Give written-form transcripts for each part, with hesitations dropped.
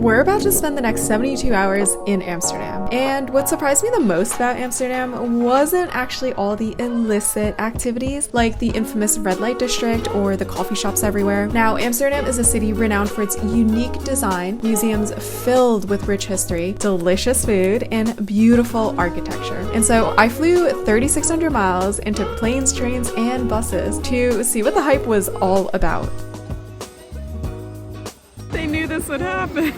We're about to spend the next 72 hours in Amsterdam. And what surprised me the most about Amsterdam wasn't actually all the illicit activities like the infamous red light district or the coffee shops everywhere. Now, Amsterdam is a city renowned for its unique design, museums filled with rich history, delicious food, and beautiful architecture. And so I flew 3,600 miles and took planes, trains, and buses to see what the hype was all about. They knew this would happen.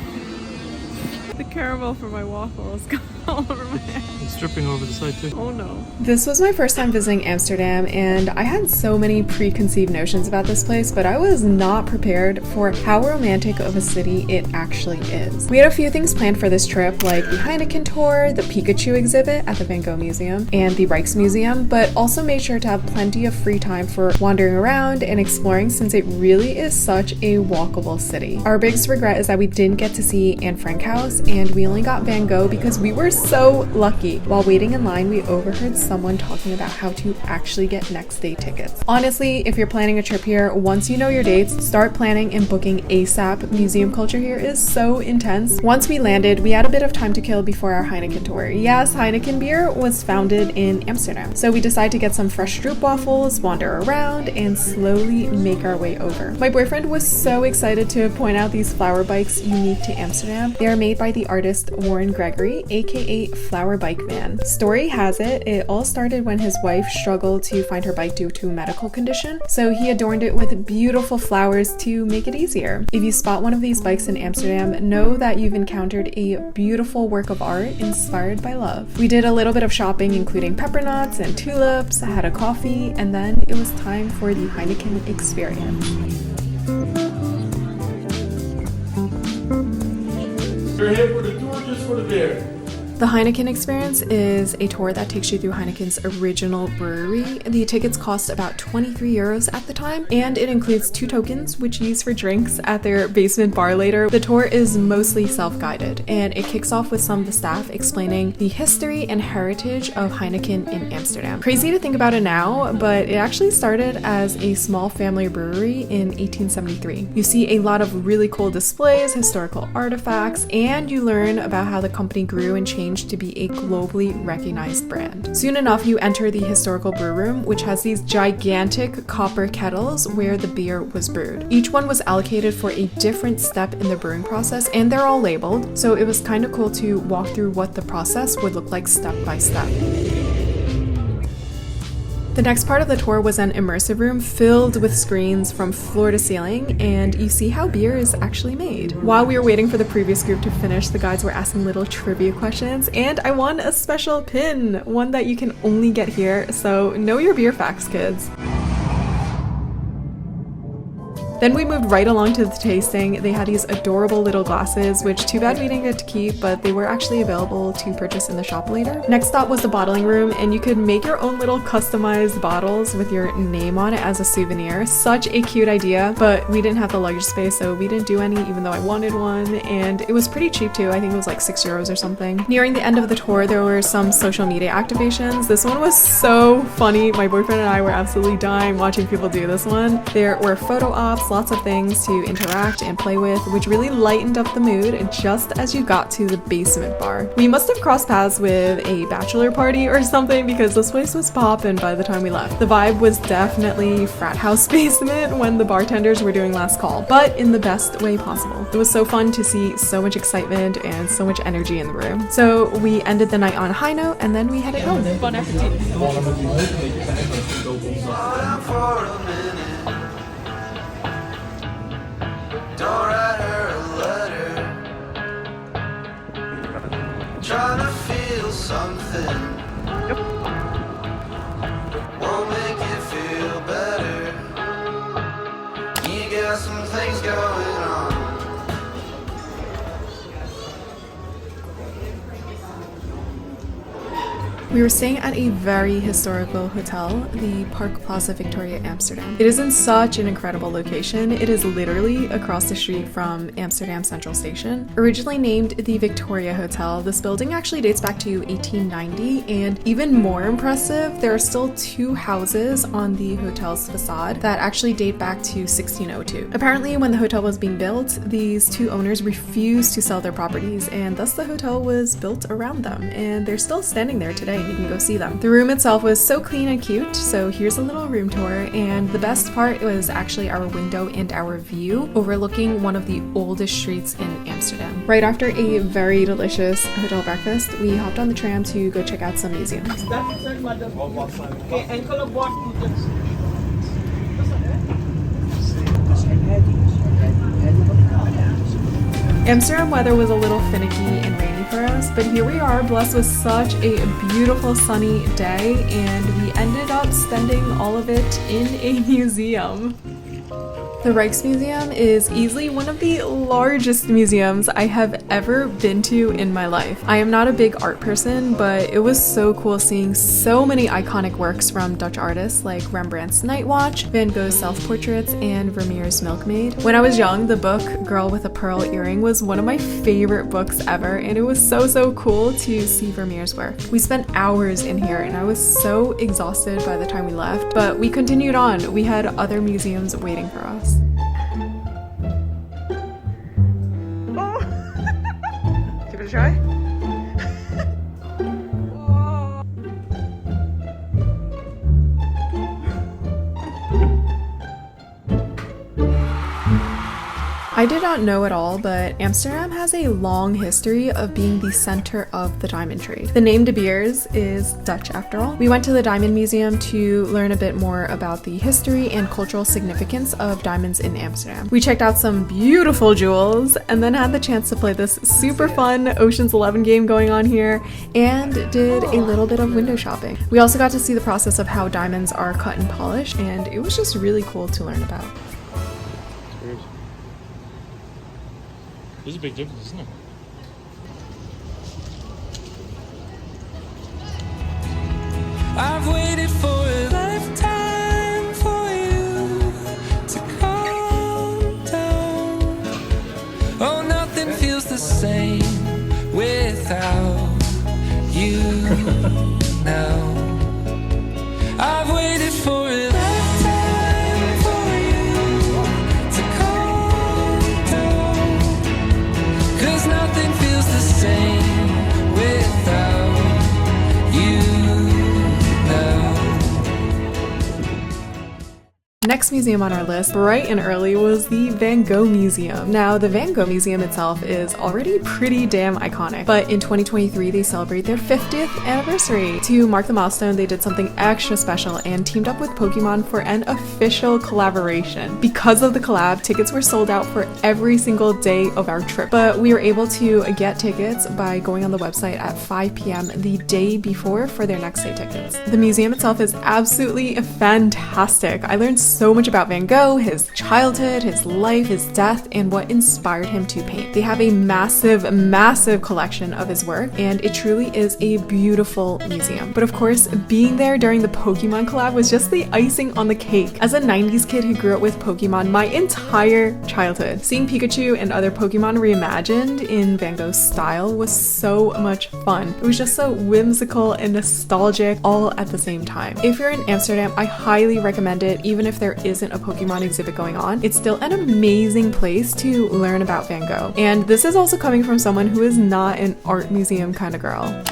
The caramel for my waffles got all over my head. It's dripping over the side too. Oh no. This was my first time visiting Amsterdam, and I had so many preconceived notions about this place, but I was not prepared for how romantic of a city it actually is. We had a few things planned for this trip, like the Heineken tour, the Pikachu exhibit at the Van Gogh Museum, and the Rijksmuseum, but also made sure to have plenty of free time for wandering around and exploring since it really is such a walkable city. Our biggest regret is that we didn't get to see Anne Frank House, and we only got Van Gogh because we were so lucky. While waiting in line, we overheard someone talking about how to actually get next day tickets. Honestly, if you're planning a trip here, once you know your dates, start planning and booking ASAP. Museum culture here is so intense. Once we landed, we had a bit of time to kill before our Heineken tour. Yes, Heineken beer was founded in Amsterdam. So we decided to get some fresh stroopwafels, wander around, and slowly make our way over. My boyfriend was so excited to point out these flower bikes unique to Amsterdam. They are made by the artist Warren Gregory, aka Flower Bike Man. Story has it all started when his wife struggled to find her bike due to a medical condition, so he adorned it with beautiful flowers to make it easier. If you spot one of these bikes in Amsterdam, know that you've encountered a beautiful work of art inspired by love. We did a little bit of shopping, including pepper nuts and tulips, had a coffee, and then it was time for the Heineken experience. You're here for the tour, just for the beer. The Heineken experience is a tour that takes you through Heineken's original brewery. The tickets cost about 23 euros at the time, and it includes 2 tokens, which you use for drinks at their basement bar later. The tour is mostly self-guided, and it kicks off with some of the staff explaining the history and heritage of Heineken in Amsterdam. Crazy to think about it now, but it actually started as a small family brewery in 1873. You see a lot of really cool displays, historical artifacts, and you learn about how the company grew and changed to be a globally recognized brand. Soon enough, you enter the historical brew room, which has these gigantic copper kettles where the beer was brewed. Each one was allocated for a different step in the brewing process, and they're all labeled, so it was kind of cool to walk through what the process would look like step by step. The next part of the tour was an immersive room filled with screens from floor to ceiling, and you see how beer is actually made. While we were waiting for the previous group to finish, the guides were asking little trivia questions, and I won a special pin, one that you can only get here, so know your beer facts, kids. Then we moved right along to the tasting. They had these adorable little glasses, which too bad we didn't get to keep, but they were actually available to purchase in the shop later. Next stop was the bottling room, and you could make your own little customized bottles with your name on it as a souvenir. Such a cute idea, but we didn't have the luggage space, so we didn't do any, even though I wanted one, and it was pretty cheap too. I think it was like 6 euros or something. Nearing the end of the tour, there were some social media activations. This one was so funny. My boyfriend and I were absolutely dying watching people do this one. There were photo ops, lots of things to interact and play with, which really lightened up the mood just as you got to the basement bar. We must have crossed paths with a bachelor party or something because this place was poppin' by the time we left. The vibe was definitely frat house basement when the bartenders were doing last call, but in the best way possible. It was so fun to see so much excitement and so much energy in the room. So we ended the night on a high note, and then we headed home. Bon appetit. Don't write her a letter. Trying to feel something. Won't make you feel better. You got some things going on. We were staying at a very historical hotel, the Park Plaza Victoria Amsterdam. It is in such an incredible location. It is literally across the street from Amsterdam Central Station. Originally named the Victoria Hotel, this building actually dates back to 1890, and even more impressive, there are still 2 houses on the hotel's facade that actually date back to 1602. Apparently, when the hotel was being built, these 2 owners refused to sell their properties, and thus the hotel was built around them, and they're still standing there today, and you can go see them. The room itself was so clean and cute, so here's a little room tour, and the best part was actually our window and our view overlooking one of the oldest streets in Amsterdam. Right after a very delicious hotel breakfast, we hopped on the tram to go check out some museums. Amsterdam weather was a little finicky and rainy for us, but here we are, blessed with such a beautiful sunny day, and we ended up spending all of it in a museum. The Rijksmuseum is easily one of the largest museums I have ever been to in my life. I am not a big art person, but it was so cool seeing so many iconic works from Dutch artists like Rembrandt's Night Watch, Van Gogh's self-portraits, and Vermeer's Milkmaid. When I was young, the book Girl with a Pearl Earring was one of my favorite books ever, and it was so cool to see Vermeer's work. We spent hours in here, and I was so exhausted by the time we left, but we continued on. We had other museums waiting for us. Give it a try. I did not know at all, but Amsterdam has a long history of being the center of the diamond trade. The name De Beers is Dutch after all. We went to the Diamond Museum to learn a bit more about the history and cultural significance of diamonds in Amsterdam. We checked out some beautiful jewels and then had the chance to play this super fun Ocean's 11 game going on here and did a little bit of window shopping. We also got to see the process of how diamonds are cut and polished, and it was just really cool to learn about. There's a big difference, isn't there? I've waited for a lifetime for you to calm down. Oh, nothing feels the same without you now. I've waited for a lifetime for you to calm down. 'Cause nothing feels the same without you. Next museum on our list, bright and early, was the Van Gogh Museum. Now, the Van Gogh Museum itself is already pretty damn iconic, but in 2023 they celebrate their 50th anniversary. To mark the milestone, they did something extra special and teamed up with Pokemon for an official collaboration. Because of the collab, tickets were sold out for every single day of our trip, but we were able to get tickets by going on the website at 5 p.m. the day before for their next day tickets. The museum itself is absolutely fantastic. I learned so much about Van Gogh, his childhood, his life, his death, and what inspired him to paint. They have a massive collection of his work, and it truly is a beautiful museum. But of course, being there during the Pokemon collab was just the icing on the cake. As a 90s kid who grew up with Pokemon my entire childhood, seeing Pikachu and other Pokemon reimagined in Van Gogh's style was so much fun. It was just so whimsical and nostalgic all at the same time. If you're in Amsterdam, I highly recommend it, even if there isn't a Pokemon exhibit going on. It's still an amazing place to learn about Van Gogh. And this is also coming from someone who is not an art museum kind of girl.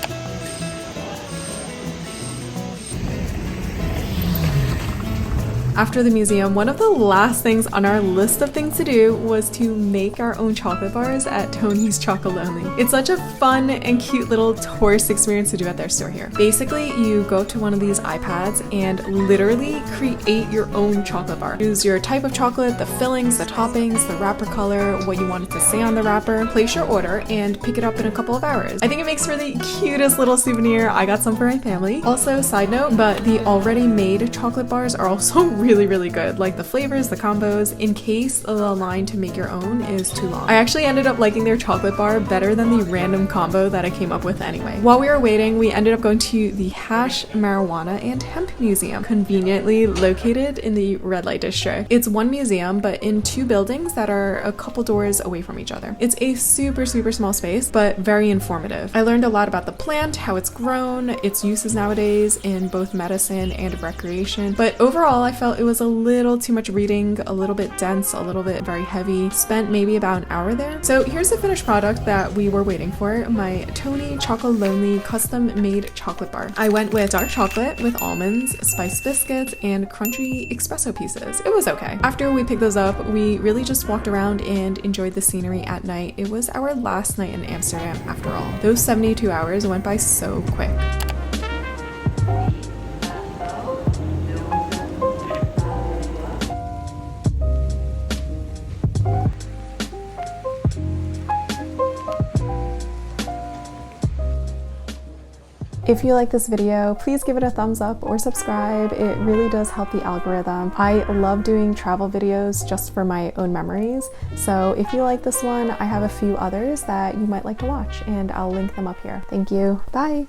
After the museum, one of the last things on our list of things to do was to make our own chocolate bars at Tony's Chocolonely. It's such a fun and cute little tourist experience to do at their store here. Basically, you go to one of these iPads and literally create your own chocolate bar. Choose your type of chocolate, the fillings, the toppings, the wrapper color, what you want it to say on the wrapper, place your order, and pick it up in a couple of hours. I think it makes for the cutest little souvenir. I got some for my family. Also, side note, but the already made chocolate bars are also really really good. Like the flavors, the combos, in case the line to make your own is too long. I actually ended up liking their chocolate bar better than the random combo that I came up with anyway. While we were waiting, we ended up going to the Hash, Marijuana, and Hemp Museum, conveniently located in the red light district. It's one museum, but in two buildings that are a couple doors away from each other. It's a super small space, but very informative. I learned a lot about the plant, how it's grown, its uses nowadays in both medicine and recreation, but overall I felt it was a little too much reading, a little bit dense, a little bit very heavy. Spent maybe about an hour there. So here's the finished product that we were waiting for, my Tony chocolonely custom made chocolate bar. I went with dark chocolate with almonds, spiced biscuits, and crunchy espresso pieces. It was okay. After we picked those up, we really just walked around and enjoyed the scenery at night. It was our last night in Amsterdam after all. Those 72 hours went by so quick. If you like this video, please give it a thumbs up or subscribe. It really does help the algorithm. I love doing travel videos just for my own memories. So if you like this one, I have a few others that you might like to watch and I'll link them up here. Thank you. Bye.